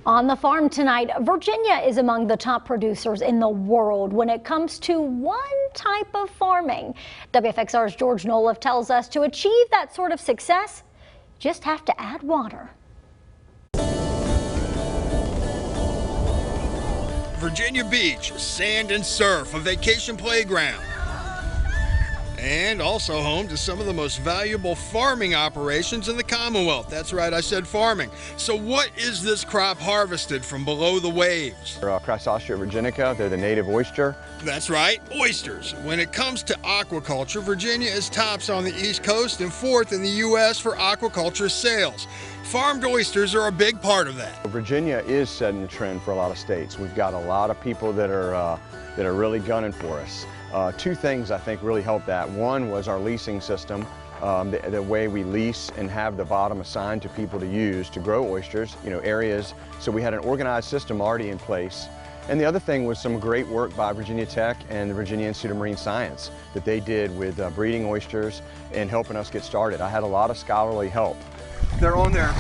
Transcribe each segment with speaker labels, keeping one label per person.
Speaker 1: On the farm tonight, Virginia is among the top producers in the world when it comes to one type of farming. WFXR's George Noliff tells us to achieve that sort of success, you just have to add water.
Speaker 2: Virginia Beach, sand and surf, a vacation playground, and also home to some of the most valuable farming operations in the Commonwealth. That's right, I said farming. So what is this crop harvested from below the waves?
Speaker 3: Chrysostrea virginica, they're the native oyster.
Speaker 2: That's right, oysters. When it comes to aquaculture, Virginia is tops on the East Coast and fourth in the U.S. for aquaculture sales. Farmed oysters are a big part of that.
Speaker 3: Virginia is setting the trend for a lot of states. We've got a lot of people that are really gunning for us. Two things I think really helped that. One was our leasing system, the way we lease and have the bottom assigned to people to use to grow oysters, areas. So we had an organized system already in place. And the other thing was some great work by Virginia Tech and the Virginia Institute of Marine Science that they did with breeding oysters and helping us get started. I had a lot of scholarly help. They're on their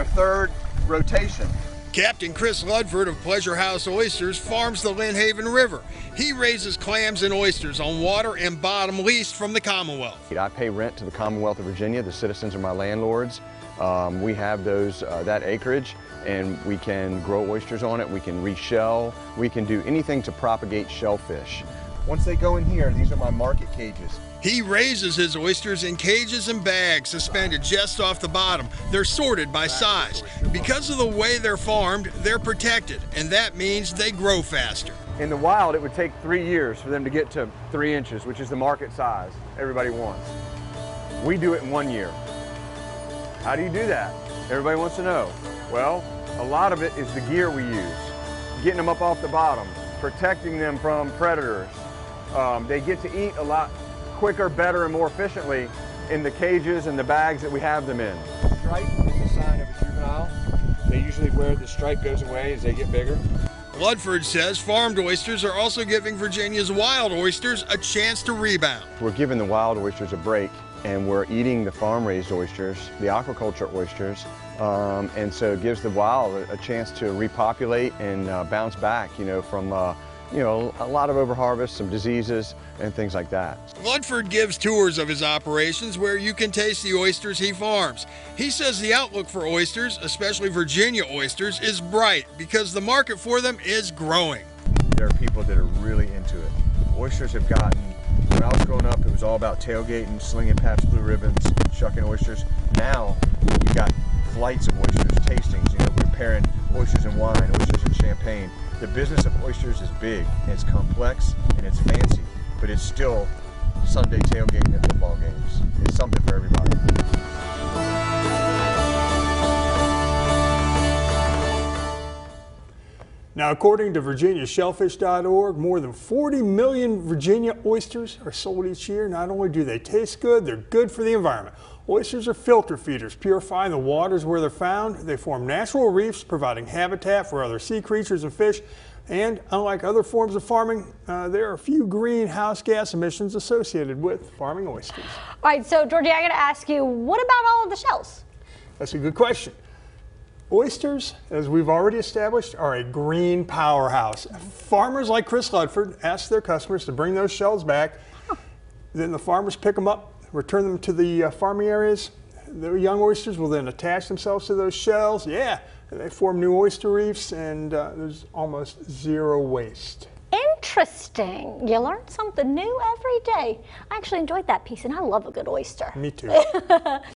Speaker 3: third rotation.
Speaker 2: Captain Chris Ludford of Pleasure House Oysters farms the Lynn Haven River. He raises clams and oysters on water and bottom leased from the Commonwealth.
Speaker 3: I pay rent to the Commonwealth of Virginia. The citizens are my landlords. We have that acreage, and we can grow oysters on it. We can reshell. We can do anything to propagate shellfish. Once they go in here, these are my market cages.
Speaker 2: He raises his oysters in cages and bags suspended just off the bottom. They're sorted by size. Because of the way they're farmed, they're protected, and that means they grow faster.
Speaker 3: In the wild, it would take 3 years for them to get to 3 inches, which is the market size everybody wants. We do it in 1 year. How do you do that? Everybody wants to know. Well, a lot of it is the gear we use. Getting them up off the bottom, protecting them from predators. They get to eat a lot quicker, better, and more efficiently in the cages and the bags that we have them in. Stripe is a sign of a juvenile. They usually wear the stripe goes away as they get bigger.
Speaker 2: Ludford says farmed oysters are also giving Virginia's wild oysters a chance to rebound.
Speaker 3: We're giving the wild oysters a break, and we're eating the farm-raised oysters, the aquaculture oysters, and so it gives the wild a chance to repopulate and bounce back, from a lot of overharvest, some diseases, and things like that.
Speaker 2: Ludford gives tours of his operations where you can taste the oysters he farms. He says the outlook for oysters, especially Virginia oysters, is bright because the market for them is growing.
Speaker 3: There are people that are really into it. Oysters have gotten, when I was growing up, it was all about tailgating, slinging Pabst Blue Ribbons, shucking oysters. Now, we've got flights of oysters, tastings, we're pairing oysters and wine, oysters and champagne. The business of oysters is big, and it's complex, and it's fancy, but it's still Sunday tailgating at football games. It's something for everybody.
Speaker 4: Now, according to VirginiaShellfish.org, more than 40 million Virginia oysters are sold each year. Not only do they taste good, they're good for the environment. Oysters are filter feeders, purifying the waters where they're found. They form natural reefs, providing habitat for other sea creatures and fish. And unlike other forms of farming, there are few greenhouse gas emissions associated with farming oysters.
Speaker 1: All right, so Georgie, I got to ask you, what about all of the shells?
Speaker 4: That's a good question. Oysters, as we've already established, are a green powerhouse. Farmers like Chris Ludford ask their customers to bring those shells back. Then the farmers pick them up, return them to the farming areas. The young oysters will then attach themselves to those shells. Yeah, and they form new oyster reefs, and there's almost zero waste.
Speaker 1: Interesting. You learn something new every day. I actually enjoyed that piece, and I love a good oyster.
Speaker 4: Me too.